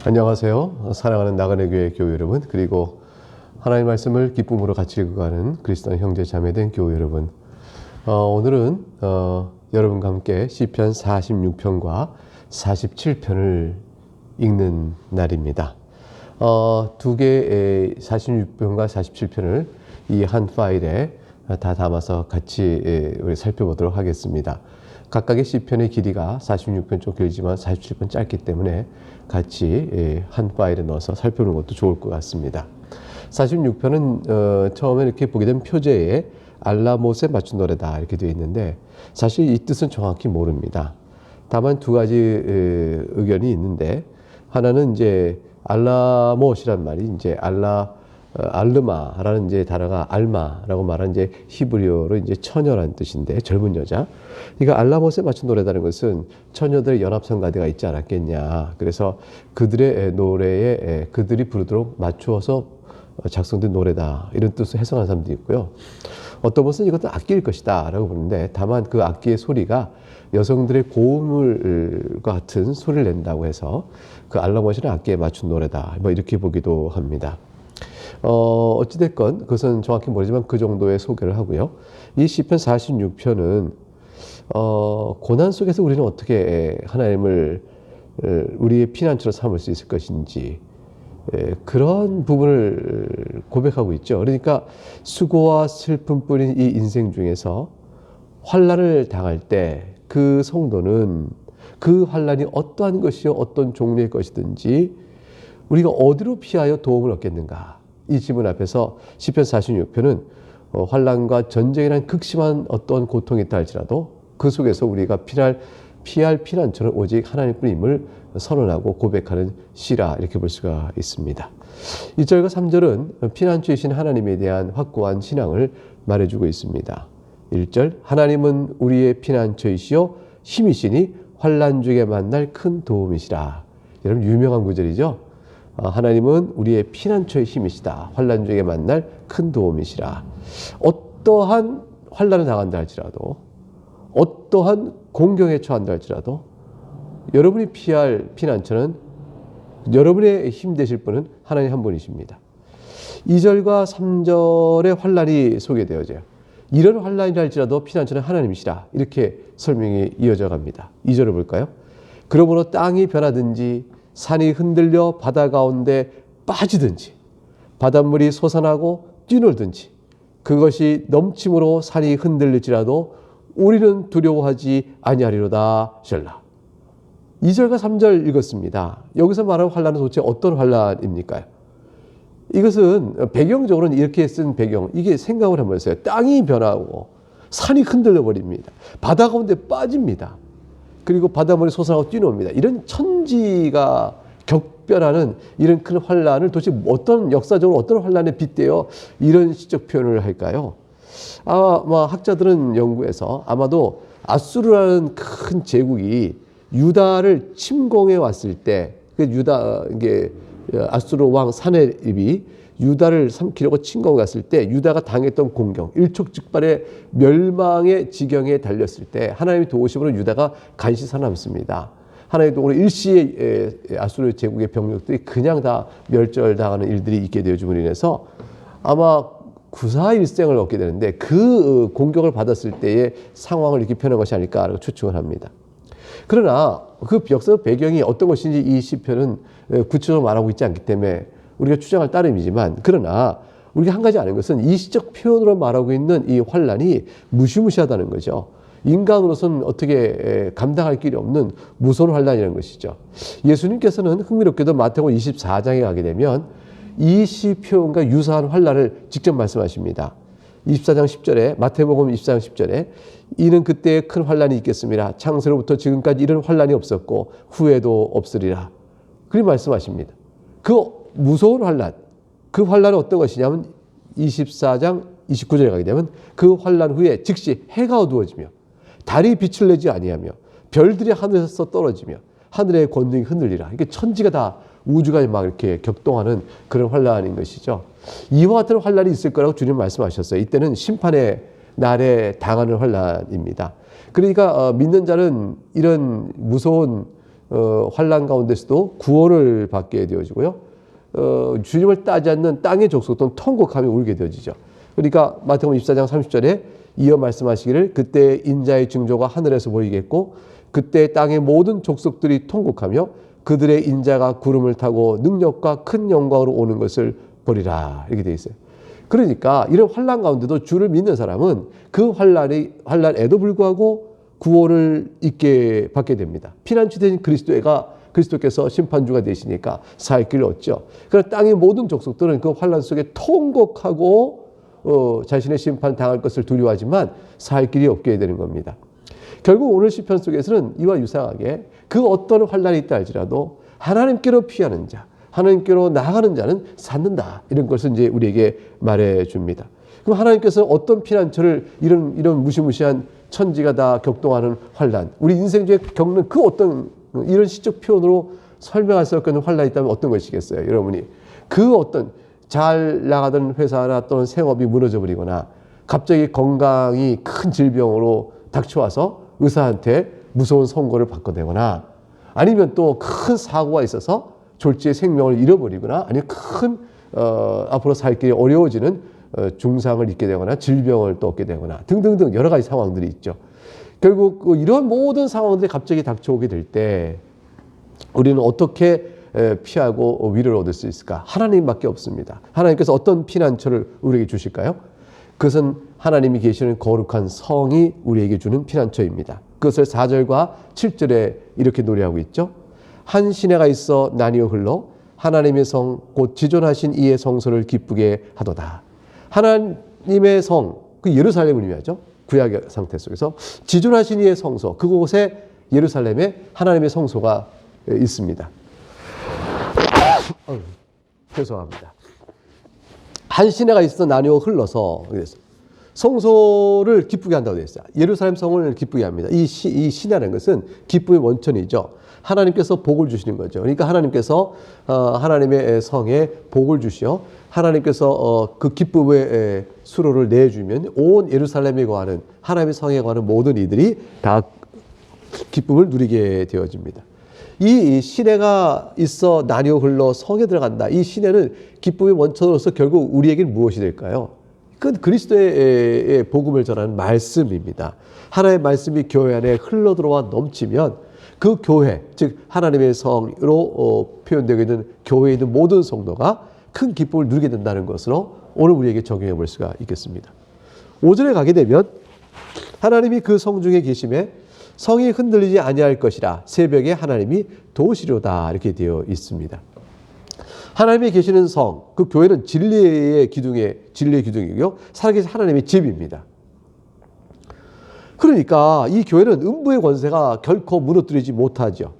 안녕하세요. 사랑하는 나그네 교회 교회 여러분, 그리고 하나님의 말씀을 기쁨으로 같이 읽어가는 그리스도 형제 자매된 교회 여러분. 오늘은 여러분과 함께 시편 46편과 47편을 읽는 날입니다. 두 개의 46편과 47편을 이 한 파일에 다 담아서 같이 우리 살펴보도록 하겠습니다. 각각의 시편의 길이가 46편 좀 길지만 47편 짧기 때문에 같이 한 파일에 넣어서 살펴보는 것도 좋을 것 같습니다. 46편은 처음에 이렇게 보게 된 표제에 알라못에 맞춘 노래다 이렇게 되어 있는데 사실 이 뜻은 정확히 모릅니다. 다만 두 가지 의견이 있는데, 하나는 이제 알라못이란 말이 이제 알르마라는 이제 단어가 알마라고 말하는 이제 히브리어로 이제 처녀라는 뜻인데, 젊은 여자. 그러니까 알라못에 맞춘 노래다는 것은 처녀들의 연합성가대가 있지 않았겠냐. 그래서 그들의 노래에 그들이 부르도록 맞추어서 작성된 노래다, 이런 뜻을 해석하는 사람도 있고요. 어떤 것은 이것도 악기일 것이다 라고 보는데, 다만 그 악기의 소리가 여성들의 고음을 같은 소리를 낸다고 해서 그 알라못이라는 악기에 맞춘 노래다, 뭐 이렇게 보기도 합니다. 어찌됐건 그것은 정확히 모르지만 그 정도의 소개를 하고요. 이 시편 46편은 고난 속에서 우리는 어떻게 하나님을 우리의 피난처로 삼을 수 있을 것인지, 그런 부분을 고백하고 있죠. 그러니까 수고와 슬픔뿐인 이 인생 중에서 환난을 당할 때 그 성도는 그 환난이 어떠한 것이요 어떤 종류의 것이든지 우리가 어디로 피하여 도움을 얻겠는가, 이 질문 앞에서 시편 46편은 환난과 전쟁이라는 극심한 어떤 고통이 있다 할지라도 그 속에서 우리가 피할 피난처는 오직 하나님뿐임을 선언하고 고백하는 시라, 이렇게 볼 수가 있습니다. 1절과 3절은 피난처이신 하나님에 대한 확고한 신앙을 말해주고 있습니다. 1절, 하나님은 우리의 피난처이시요 힘이시니 환난 중에 만날 큰 도움이시라. 여러분 유명한 구절이죠. 하나님은 우리의 피난처의 힘이시다. 환난 중에 만날 큰 도움이시라. 어떠한 환난을 당한다 할지라도, 어떠한 공경에 처한다 할지라도 여러분이 피할 피난처는, 여러분의 힘 되실 분은 하나님 한 분이십니다. 2절과 3절의 환난이 소개되어져요. 이런 환난이라 할지라도 피난처는 하나님이시라, 이렇게 설명이 이어져 갑니다. 2절을 볼까요? 그러므로 땅이 변하든지 산이 흔들려 바다 가운데 빠지든지 바닷물이 솟아나고 뛰놀든지 그것이 넘침으로 산이 흔들릴지라도 우리는 두려워하지 아니하리로다. 셀라. 2절과 3절 읽었습니다. 여기서 말하는 환난은 도대체 어떤 환난입니까? 이것은 배경적으로는 이렇게 쓴 배경, 이게 생각을 한번 해보세요. 땅이 변하고 산이 흔들려 버립니다. 바다 가운데 빠집니다. 그리고 바닷물이 솟아나고 뛰노입니다. 이런 천지가 격변하는 이런 큰 환난을 도대체 어떤, 역사적으로 어떤 환난에 빗대어 이런 시적 표현을 할까요? 학자들은 연구해서 아마도 아수르라는 큰 제국이 유다를 침공해 왔을 때, 아수르 왕 사네립이 유다를 삼키려고 침공해 갔을 때 유다가 당했던 공경, 일촉즉발의 멸망의 지경에 달렸을 때 하나님의 도우심으로 유다가 간신히 살아남습니다. 하나님의 도우로 일시에 아수르 제국의 병력들이 그냥 다 멸절당하는 일들이 있게 되어줌으로 인해서 아마 구사일생을 얻게 되는데, 그 공격을 받았을 때의 상황을 이렇게 표현한 것이 아닐까라고 추측을 합니다. 그러나 그 역사적 배경이 어떤 것인지 이 시편은 구체적으로 말하고 있지 않기 때문에 우리가 추정할 따름이지만, 그러나 우리가 한 가지 아는 것은 이 시적 표현으로 말하고 있는 이 환난이 무시무시하다는 거죠. 인간으로서는 어떻게 감당할 길이 없는 무서운 환난이라는 것이죠. 예수님께서는 흥미롭게도 마태복음 24장에 가게 되면 이 시편과 유사한 환난을 직접 말씀하십니다. 24장 10절에, 마태복음 24장 10절에 이는 그때에 큰 환난이 있겠습니다. 창세로부터 지금까지 이런 환난이 없었고 후에도 없으리라. 그렇게 말씀하십니다. 그 무서운 환난, 그 환난은 어떤 것이냐면 24장 29절에 가게 되면 그 환난 후에 즉시 해가 어두워지며 달이 빛을 내지 아니하며 별들이 하늘에서 떨어지며 하늘의 권능이 흔들리라. 이게 천지가 다, 우주가 막 이렇게 격동하는 그런 환난인 것이죠. 이와 같은 환난이 있을 거라고 주님 말씀하셨어요. 이때는 심판의 날에 당하는 환난입니다. 그러니까 믿는 자는 이런 무서운 환난 가운데서도 구원을 받게 되어지고요. 주님을 따지 않는 땅의 족속들은 통곡하며 울게 되어지죠. 그러니까 마태복음 24장 30절에 이어 말씀하시기를 그때 인자의 징조가 하늘에서 보이겠고 그때 땅의 모든 족속들이 통곡하며 그들의 인자가 구름을 타고 능력과 큰 영광으로 오는 것을 보리라. 이렇게 되어 있어요. 그러니까 이런 환난 가운데도 주를 믿는 사람은 그 환난에도 불구하고 구원을 있게 받게 됩니다. 피난처 되신 그리스도께서 심판주가 되시니까 살 길을 얻죠. 그러나 땅의 모든 족속들은 그 환난 속에 통곡하고 자신의 심판 당할 것을 두려워하지만 살 길이 없게 되는 겁니다. 결국 오늘 시편 속에서는 이와 유사하게 그 어떤 환난이 있다 할지라도 하나님께로 피하는 자, 하나님께로 나아가는 자는 찾는다. 이런 것을 이제 우리에게 말해 줍니다. 그럼 하나님께서 어떤 피난처를 이런 무시무시한 천지가 다 격동하는 환난, 우리 인생 중에 겪는 그 어떤 이런 시적 표현으로 설명할 수 없는 환난이 있다면 어떤 것이겠어요? 여러분이 그 어떤 잘 나가던 회사나 또는 생업이 무너져 버리거나 갑자기 건강이 큰 질병으로 닥쳐와서 의사한테 무서운 선고를 받게 되거나 아니면 또 큰 사고가 있어서 졸지에 생명을 잃어버리거나 아니면 큰 앞으로 살 길이 어려워지는 중상을 입게 되거나 질병을 또 얻게 되거나 등등등 여러 가지 상황들이 있죠. 결국 이런 모든 상황들이 갑자기 닥쳐오게 될 때 우리는 어떻게 피하고 위로를 얻을 수 있을까? 하나님밖에 없습니다. 하나님께서 어떤 피난처를 우리에게 주실까요? 그것은 하나님이 계시는 거룩한 성이 우리에게 주는 피난처입니다. 그것을 4절과 7절에 이렇게 노래하고 있죠. 한 시내가 있어 나뉘어 흘러 하나님의 성 곧 지존하신 이의 성소를 기쁘게 하도다. 하나님의 성, 그 예루살렘을 의미하죠. 구약의 상태 속에서 지존하신 이의 성소, 그곳에 예루살렘에 하나님의 성소가 있습니다. 죄송합니다. 한 시내가 있어 나뉘어 흘러서 성소를 기쁘게 한다고 되어 있어요. 예루살렘 성을 기쁘게 합니다. 이 시내라는 것은 기쁨의 원천이죠. 하나님께서 복을 주시는 거죠. 그러니까 하나님께서 하나님의 성에 복을 주시어 하나님께서 그 기쁨의 수로를 내주면 온 예루살렘에 거하는 하나님의 성에 거하는 모든 이들이 다 기쁨을 누리게 되어집니다. 이 시내가 있어 나뉘어 흘러 성에 들어간다. 이 시내는 기쁨의 원천으로서 결국 우리에게는 무엇이 될까요? 그 그리스도의 복음을 전하는 말씀입니다. 하나님의 말씀이 교회 안에 흘러들어와 넘치면 그 교회, 즉 하나님의 성으로 표현되고 있는 교회에 있는 모든 성도가 큰 기쁨을 누리게 된다는 것으로 오늘 우리에게 적용해 볼 수가 있겠습니다. 5절에 가게 되면 하나님이 그 성 중에 계심에 성이 흔들리지 아니할 것이라 새벽에 하나님이 도우시려다 이렇게 되어 있습니다. 하나님이 계시는 성, 그 교회는 진리의 기둥이고요. 살아계신 하나님의 집입니다. 그러니까 이 교회는 음부의 권세가 결코 무너뜨리지 못하죠.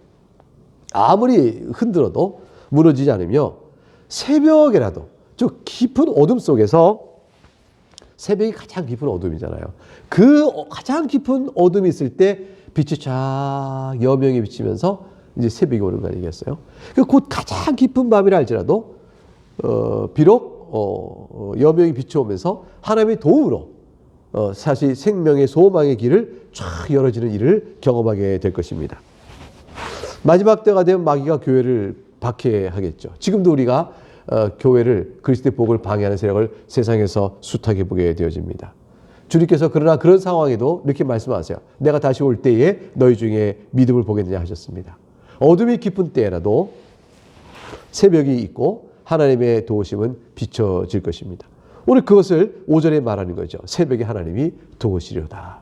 아무리 흔들어도 무너지지 않으며 새벽에라도, 즉 깊은 어둠 속에서, 새벽이 가장 깊은 어둠이잖아요. 그 가장 깊은 어둠이 있을 때 빛이 쫙 여명이 비치면서 이제 새벽이 오는 거 아니겠어요? 곧 가장 깊은 밤이라 할지라도 비록 여명이 비춰오면서 하나님의 도움으로 사실 생명의 소망의 길을 쫙 열어지는 일을 경험하게 될 것입니다. 마지막 때가 되면 마귀가 교회를 박해하겠죠. 지금도 우리가 교회를 그리스도의 복을 방해하는 세력을 세상에서 숱하게 보게 되어집니다. 주님께서 그러나 그런 상황에도 이렇게 말씀하세요. 내가 다시 올 때에 너희 중에 믿음을 보겠느냐 하셨습니다. 어둠이 깊은 때라도 새벽이 있고 하나님의 도우심은 비춰질 것입니다. 오늘 그것을 5절에 말하는 거죠. 새벽에 하나님이 도우시려다.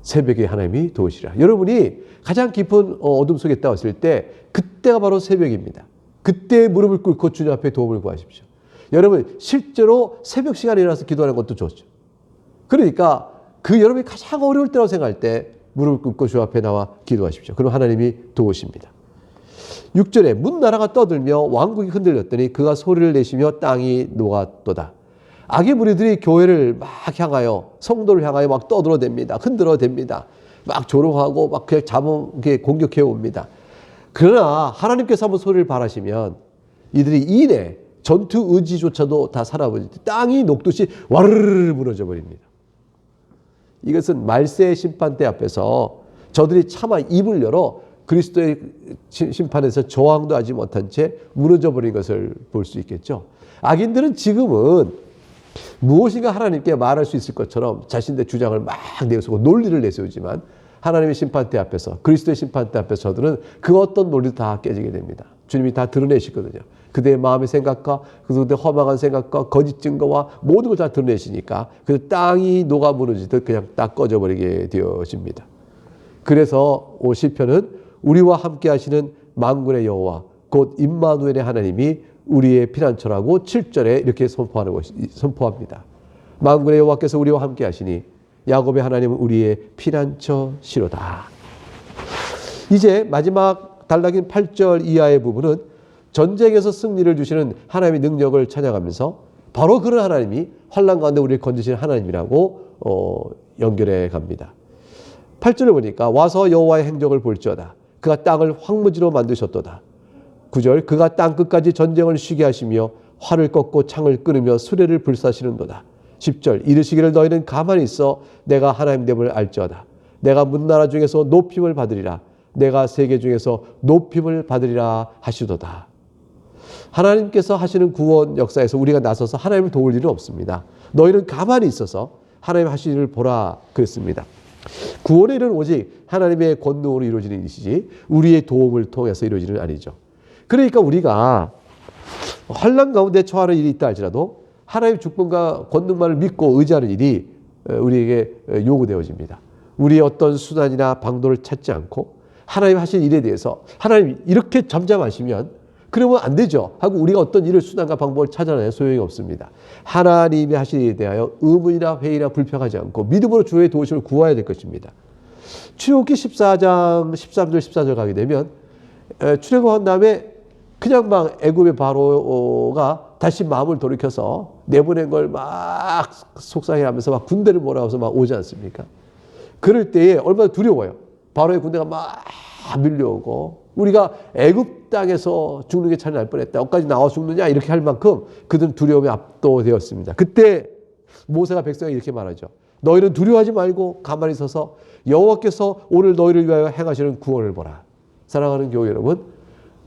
새벽에 하나님이 도우시라. 여러분이 가장 깊은 어둠 속에 있다 왔을 때 그때가 바로 새벽입니다. 그때 무릎을 꿇고 주님 앞에 도움을 구하십시오. 여러분 실제로 새벽 시간에 일어나서 기도하는 것도 좋죠. 그러니까 그 여러분이 가장 어려울 때라고 생각할 때 무릎을 꿇고 주 앞에 나와 기도하십시오. 그럼 하나님이 도우십니다. 6절에 문 나라가 떠들며 왕국이 흔들렸더니 그가 소리를 내시며 땅이 녹았도다. 악의 무리들이 교회를 막 향하여 성도를 향하여 막 떠들어댑니다. 흔들어댑니다. 막 조롱하고 막 자몽하게 공격해 옵니다. 그러나 하나님께서 한번 소리를 발하시면 이들이 이내 전투 의지조차도 다 사라버릴 때 땅이 녹듯이 와르르 무너져 버립니다. 이것은 말세의 심판대 앞에서 저들이 차마 입을 열어 그리스도의 심판에서 저항도 하지 못한 채 무너져 버린 것을 볼 수 있겠죠. 악인들은 지금은 무엇인가 하나님께 말할 수 있을 것처럼 자신들의 주장을 막 내세우고 논리를 내세우지만 하나님의 심판대 앞에서, 그리스도의 심판대 앞에서 저들은 그 어떤 논리도 다 깨지게 됩니다. 주님이 다 드러내시거든요. 그들의 마음의 생각과 그들의 허망한 생각과 거짓 증거와 모든 걸 다 드러내시니까 그 땅이 녹아 무너지듯 그냥 딱 꺼져버리게 되어집니다. 그래서 시편은 우리와 함께 하시는 만군의 여호와 곧 임마누엘의 하나님이 우리의 피난처라고 7절에 이렇게 선포합니다. 만군의 여호와께서 우리와 함께 하시니 야곱의 하나님은 우리의 피난처시로다. 이제 마지막 단락인 8절 이하의 부분은 전쟁에서 승리를 주시는 하나님의 능력을 찬양하면서 바로 그런 하나님이 환난 가운데 우리를 건지시는 하나님이라고 연결해 갑니다. 8절을 보니까 와서 여호와의 행적을 볼지어다. 그가 땅을 황무지로 만드셨도다. 9절 그가 땅 끝까지 전쟁을 쉬게 하시며 활을 꺾고 창을 끊으며 수레를 불사시는도다. 10절 이르시기를 너희는 가만히 있어 내가 하나님 됨을 알지어다. 내가 문나라 중에서 높임을 받으리라. 내가 세계 중에서 높임을 받으리라 하시도다. 하나님께서 하시는 구원 역사에서 우리가 나서서 하나님을 도울 일은 없습니다. 너희는 가만히 있어서 하나님 하시는 일을 보라 그랬습니다. 구원의 일은 오직 하나님의 권능으로 이루어지는 일이지 우리의 도움을 통해서 이루어지는 일은 아니죠. 그러니까 우리가 환난 가운데 처하는 일이 있다 할지라도 하나님의 주권과 권능만을 믿고 의지하는 일이 우리에게 요구되어집니다. 우리의 어떤 수단이나 방도를 찾지 않고 하나님 하신 일에 대해서 하나님 이렇게 잠잠하시면 그러면 안 되죠 하고 우리가 어떤 일을 수단과 방법을 찾아내야 소용이 없습니다. 하나님이 하신 일에 대하여 의문이나 회의나 불평하지 않고 믿음으로 주의 도우심을 구해야 될 것입니다. 출애굽기 14장 13절 14절 가게 되면 출애굽한 다음에 그냥 막 애굽의 바로가 다시 마음을 돌이켜서 내보낸 걸 막 속상해하면서 막 군대를 몰아와서 막 오지 않습니까? 그럴 때에 얼마나 두려워요. 바로의 군대가 막 밀려오고 우리가 애굽 땅에서 죽는 게 차라리 날 뻔했다. 여기까지 나와 죽느냐 이렇게 할 만큼 그들은 두려움에 압도되었습니다. 그때 모세가 백성에게 이렇게 말하죠. 너희는 두려워하지 말고 가만히 서서 여호와께서 오늘 너희를 위하여 행하시는 구원을 보라. 사랑하는 교회 여러분,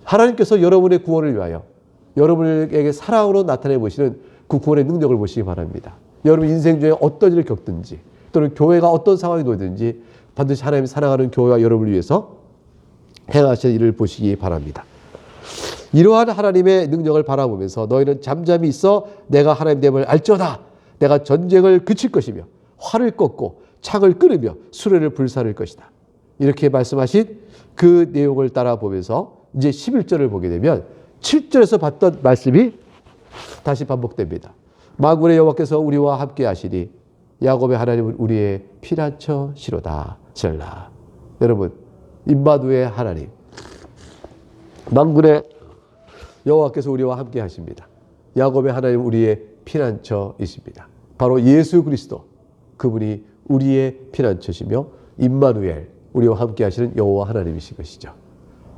하나님께서 여러분의 구원을 위하여 여러분에게 사랑으로 나타내 보시는 그 구원의 능력을 보시기 바랍니다. 여러분 인생 중에 어떤 일을 겪든지 또는 교회가 어떤 상황이 놓이든지 반드시 하나님이 사랑하는 교회와 여러분을 위해서 행하시는 일을 보시기 바랍니다. 이러한 하나님의 능력을 바라보면서 너희는 잠잠히 있어 내가 하나님 됨을 알지어다. 내가 전쟁을 그칠 것이며 활을 꺾고 창을 끊으며 수레를 불사를 것이다. 이렇게 말씀하신 그 내용을 따라 보면서 이제 11절을 보게 되면 7절에서 봤던 말씀이 다시 반복됩니다. 만군의 여호와께서 우리와 함께 하시니 야곱의 하나님은 우리의 피난처시로다. 셀라. 여러분 임마누엘의 하나님 만군의 여호와께서 우리와 함께 하십니다. 야곱의 하나님 우리의 피난처이십니다. 바로 예수 그리스도 그분이 우리의 피난처시며 임마누엘 우리와 함께 하시는 여호와 하나님이신 것이죠.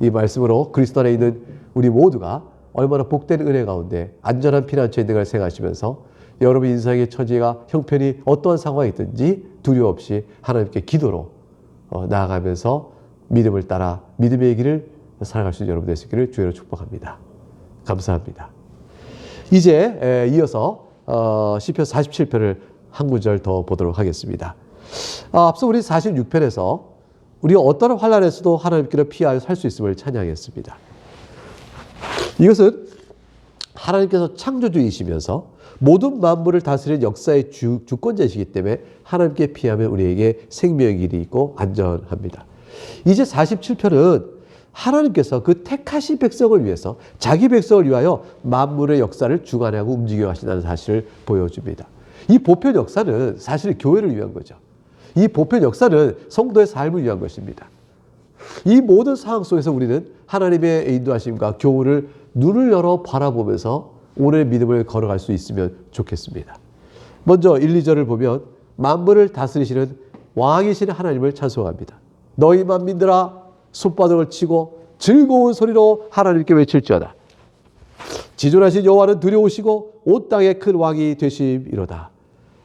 이 말씀으로 그리스도 안에 있는 우리 모두가 얼마나 복된 은혜 가운데 안전한 피난처에 있는 걸 생각하시면서 여러분 인생의 처지가 형편이 어떠한 상황이 있든지 두려움 없이 하나님께 기도로 나아가면서 믿음을 따라 믿음의 길을 살아갈 수 있는 여러분 되시기를 주의로 축복합니다. 감사합니다. 이제 이어서 시편 47편을 한 구절 더 보도록 하겠습니다. 앞서 우리 46편에서 우리가 어떤 환난에서도 하나님께로 피하여 살 수 있음을 찬양했습니다. 이것은 하나님께서 창조주이시면서 모든 만물을 다스리는 역사의 주권자이시기 때문에 하나님께 피하면 우리에게 생명의 길이 있고 안전합니다. 이제 47편은 하나님께서 그 택하신 백성을 위해서 자기 백성을 위하여 만물의 역사를 주관하고 움직여 가신다는 사실을 보여줍니다. 이 보편 역사는 사실 교회를 위한 거죠. 이 보편 역사는 성도의 삶을 위한 것입니다. 이 모든 상황 속에서 우리는 하나님의 인도하심과 교훈을 눈을 열어 바라보면서 오늘의 믿음을 걸어갈 수 있으면 좋겠습니다. 먼저 1, 2절을 보면 만물을 다스리시는 왕이신 하나님을 찬송합니다. 너희 만민들아 손바닥을 치고 즐거운 소리로 하나님께 외칠지어다. 지존하신 여호와는 두려우시고 온 땅의 큰 왕이 되심이로다.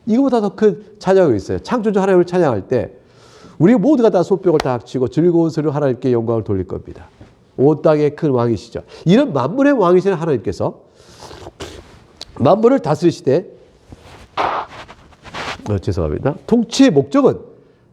이거보다 더 큰 찬양이 있어요. 창조주 하나님을 찬양할 때 우리 모두가 다 손뼉을 다 치고 즐거운 소리로 하나님께 영광을 돌릴 겁니다. 온 땅의 큰 왕이시죠. 이런 만물의 왕이신 하나님께서 만물을 다스리시되 죄송합니다. 통치의 목적은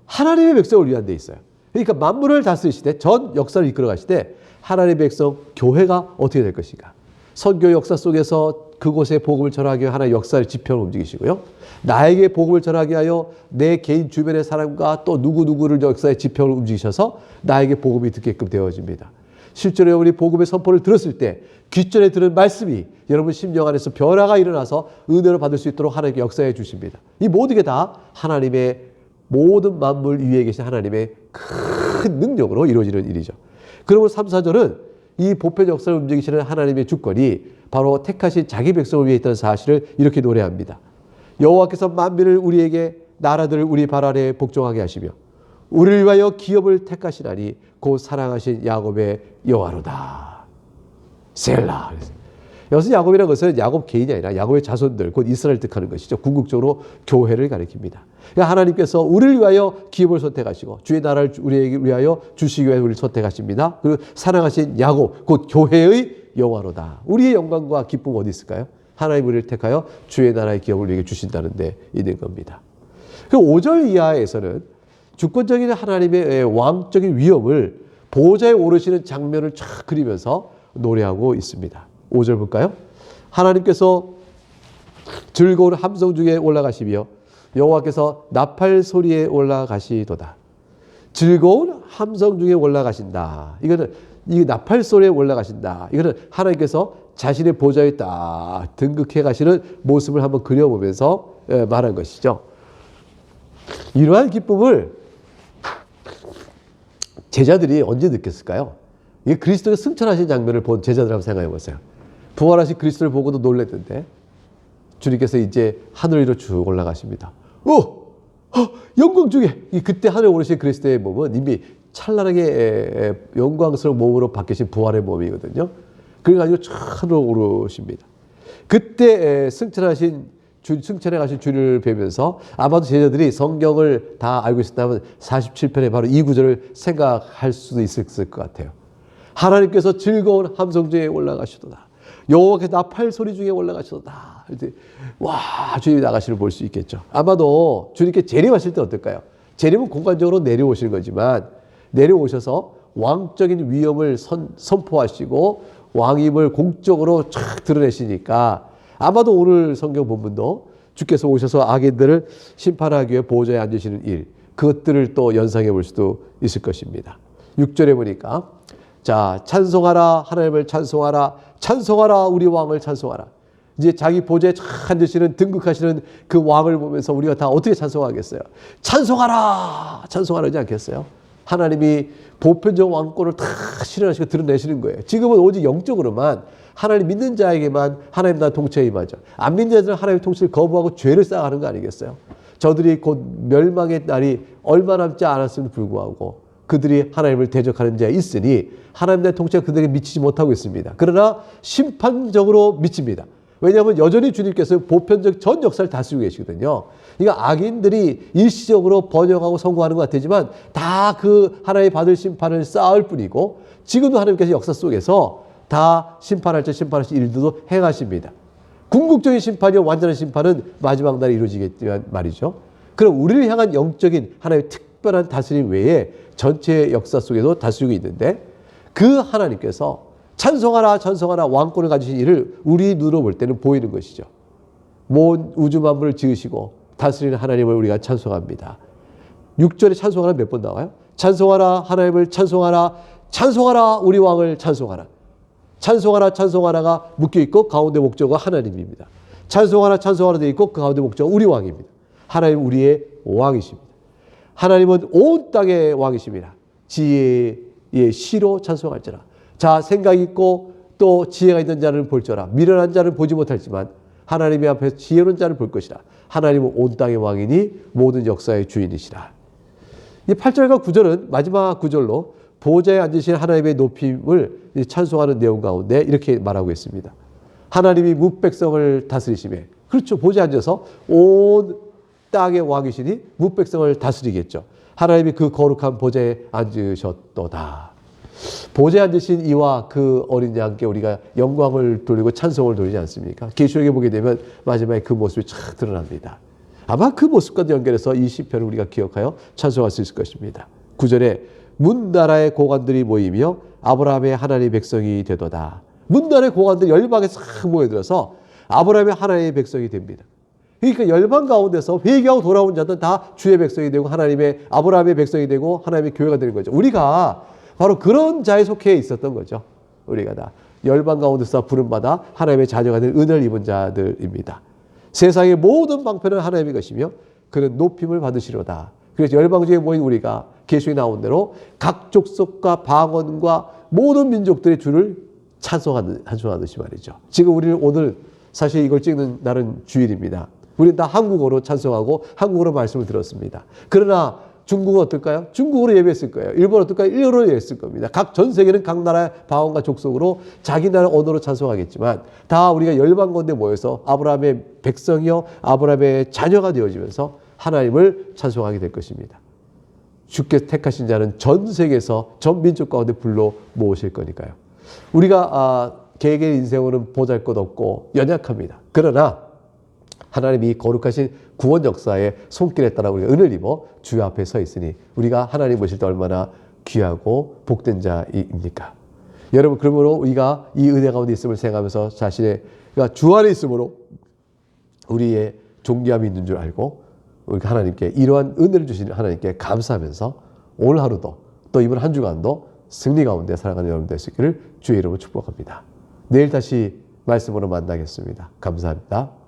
하나님의 백성을 위한 데 있어요. 그러니까 만물을 다스리시되 전 역사를 이끌어 가시되 하나님의 백성 교회가 어떻게 될 것인가. 선교 역사 속에서 그곳에 복음을 전하기 위해 하나의 역사의 지평을 움직이시고요. 나에게 복음을 전하기 위하여 내 개인 주변의 사람과 또 누구누구를 역사의 지평을 움직이셔서 나에게 복음이 듣게끔 되어집니다. 실제로 우리 복음의 선포를 들었을 때 귓전에 들은 말씀이 여러분 심령 안에서 변화가 일어나서 은혜를 받을 수 있도록 하나님께 역사해 주십니다. 이 모든 게 다 하나님의 모든 만물 위에 계신 하나님의 큰 능력으로 이루어지는 일이죠. 그러면 3, 4절은 이 보편 역사를 움직이시는 하나님의 주권이 바로 택하신 자기 백성을 위해 있다는 사실을 이렇게 노래합니다. 여호와께서 만민을 우리에게 나라들을 우리 발 아래 복종하게 하시며 우리를 위하여 기업을 택하시나니 곧 사랑하신 야곱의 여호와로다. 셀라. 여기서 야곱이라는 것은 야곱 개인이 아니라 야곱의 자손들, 곧 이스라엘 뜻하는 것이죠. 궁극적으로 교회를 가리킵니다. 그러니까 하나님께서 우리를 위하여 기업을 선택하시고 주의 나라를 우리에게 위하여 주시기 위해 우리를 선택하십니다. 그리고 사랑하신 야곱, 곧 교회의 여호와로다. 우리의 영광과 기쁨은 어디 있을까요? 하나님 우리를 택하여 주의 나라의 기업을 우리에게 주신다는 데 있는 겁니다. 그 5절 이하에서는 주권적인 하나님의 왕적인 위엄을 보좌에 오르시는 장면을 쫙 그리면서 노래하고 있습니다. 5절 볼까요? 하나님께서 즐거운 함성 중에 올라가시며 여호와께서 나팔 소리에 올라가시도다. 즐거운 함성 중에 올라가신다. 이거는 이 나팔 소리에 올라가신다. 이거는 하나님께서 자신의 보좌에 딱 등극해 가시는 모습을 한번 그려보면서 말한 것이죠. 이러한 기쁨을 제자들이 언제 느꼈을까요? 이게 그리스도가 승천하신 장면을 본 제자들 한번 생각해 보세요. 부활하신 그리스도를 보고도 놀랐는데 주님께서 이제 하늘 위로 쭉 올라가십니다. 영광 중에 그때 하늘에 오르신 그리스도의 몸은 이미 찬란하게 영광스러운 몸으로 바뀌신 부활의 몸이거든요. 그래가지고 하늘로 오르십니다. 그때 승천해 가신 주님을 뵈면서 아마도 제자들이 성경을 다 알고 있었다면 47편의 바로 이 구절을 생각할 수도 있었을 것 같아요. 하나님께서 즐거운 함성 중에 올라가시도다. 여호와께서 나팔 소리 중에 올라가시도다. 와, 주님이 나가시를 볼 수 있겠죠. 아마도 주님께 재림하실 때 어떨까요? 재림은 공간적으로 내려오시는 거지만 내려오셔서 왕적인 위엄을 선포하시고 왕임을 공적으로 쫙 드러내시니까 아마도 오늘 성경 본문도 주께서 오셔서 악인들을 심판하기 위해 보좌에 앉으시는 일, 그것들을 또 연상해 볼 수도 있을 것입니다. 6절에 보니까 자, 찬송하라, 하나님을 찬송하라, 찬송하라, 우리 왕을 찬송하라. 이제 자기 보좌에 앉으시는 등극하시는 그 왕을 보면서 우리가 다 어떻게 찬송하겠어요? 찬송하라, 찬송하라 하지 않겠어요? 하나님이 보편적 왕권을 다 실현하시고 드러내시는 거예요. 지금은 오직 영적으로만 하나님 믿는 자에게만 하나님 나라 통치에 임하죠. 안 믿는 자들은 하나님의 통치를 거부하고 죄를 쌓아가는 거 아니겠어요? 저들이 곧 멸망의 날이 얼마 남지 않았음에도 불구하고 그들이 하나님을 대적하는 자에 있으니 하나님 나라의 통치가 그들에게 미치지 못하고 있습니다. 그러나 심판적으로 미칩니다. 왜냐하면 여전히 주님께서 보편적 전 역사를 다스리고 계시거든요. 그러니까 악인들이 일시적으로 번영하고 성공하는 것 같지만 다 그 하나님이 받을 심판을 쌓을 뿐이고 지금도 하나님께서 역사 속에서 다 심판할 때 심판하실 일들도 행하십니다. 궁극적인 심판이요 완전한 심판은 마지막 날에 이루어지겠지만 말이죠. 그럼 우리를 향한 영적인 하나님의 특별한 다스림 외에 전체 역사 속에도 다스리고 있는데 그 하나님께서 찬송하라 찬송하라 왕권을 가지신 일을 우리 눈으로 볼 때는 보이는 것이죠. 모든 우주 만물을 지으시고 다스리는 하나님을 우리가 찬송합니다. 6절에 찬송하라 몇 번 나와요? 찬송하라 하나님을 찬송하라 찬송하라 우리 왕을 찬송하라. 찬송하라 찬송하라가 묶여있고 가운데 목적어가 하나님입니다. 찬송하라 찬송하라 되어 있고 그 가운데 목적어가 우리 왕입니다. 하나님 우리의 왕이십니다. 하나님은 온 땅의 왕이십니다. 지혜의 시로 찬송할지라. 자, 생각 있고 또 지혜가 있는 자를 볼지어라. 미련한 자를 보지 못할지만 하나님의 앞에서 지혜로운 자를 볼 것이라. 하나님은 온 땅의 왕이니 모든 역사의 주인이시라. 이 8절과 9절은 마지막 구절로 보좌에 앉으신 하나님의 높임을 찬송하는 내용 가운데 이렇게 말하고 있습니다. 하나님이 뭇백성을 다스리시며, 그렇죠. 보좌에 앉아서 온 땅의 왕이시니 무백성을 다스리겠죠. 하나님이 그 거룩한 보좌에 앉으셨도다. 보좌에 앉으신 이와 그 어린 양께 우리가 영광을 돌리고 찬송을 돌리지 않습니까? 계시록에 보게 되면 마지막에 그 모습이 쫙 드러납니다. 아마 그 모습과도 연결해서 이 시편을 우리가 기억하여 찬송할 수 있을 것입니다. 9절에 문나라의 고관들이 모이며 아브라함의 하나님의 백성이 되도다. 문나라의 고관들이 열방에 싹 모여들어서 아브라함의 하나님의 백성이 됩니다. 그러니까 열방 가운데서 회개하고 돌아온 자들은 다 주의 백성이 되고 하나님의 아브라함의 백성이 되고 하나님의 교회가 되는 거죠. 우리가 바로 그런 자에 속해 있었던 거죠. 우리가 다 열방 가운데서 부름받아 하나님의 자녀가 된 은혜를 입은 자들입니다. 세상의 모든 방편은 하나님의 것이며 그는 높임을 받으시로다. 그래서 열방 중에 모인 우리가 계시록에 나온 대로 각 족속과 방언과 모든 민족들의 주를 찬송하듯이 말이죠. 지금 우리는 오늘 사실 이걸 찍는 날은 주일입니다. 우리는 다 한국어로 찬송하고 한국어로 말씀을 들었습니다. 그러나 중국은 어떨까요? 중국어로 예배했을 거예요. 일본은 어떨까요? 일본어로 예배했을 겁니다. 각 전 세계는 각 나라의 방언과 족속으로 자기 나라 언어로 찬송하겠지만 다 우리가 열방 가운데 모여서 아브라함의 백성이요 아브라함의 자녀가 되어지면서 하나님을 찬송하게 될 것입니다. 주께서 택하신 자는 전 세계에서 전 민족 가운데 불러 모으실 거니까요. 우리가 개개인 인생으로는 보잘것없고 연약합니다. 그러나 하나님이 거룩하신 구원 역사의 손길에 따라 우리가 은혜를 입어 주 앞에 서 있으니 우리가 하나님 보실 때 얼마나 귀하고 복된 자입니까? 여러분, 그러므로 우리가 이 은혜 가운데 있음을 생각하면서 자신의 그러니까 주 안에 있으므로 우리의 존귀함이 있는 줄 알고 우리가 하나님께 이러한 은혜를 주시는 하나님께 감사하면서 오늘 하루도 또 이번 한 주간도 승리 가운데 살아가는 여러분 될 수 있기를 주의 이름으로 축복합니다. 내일 다시 말씀으로 만나겠습니다. 감사합니다.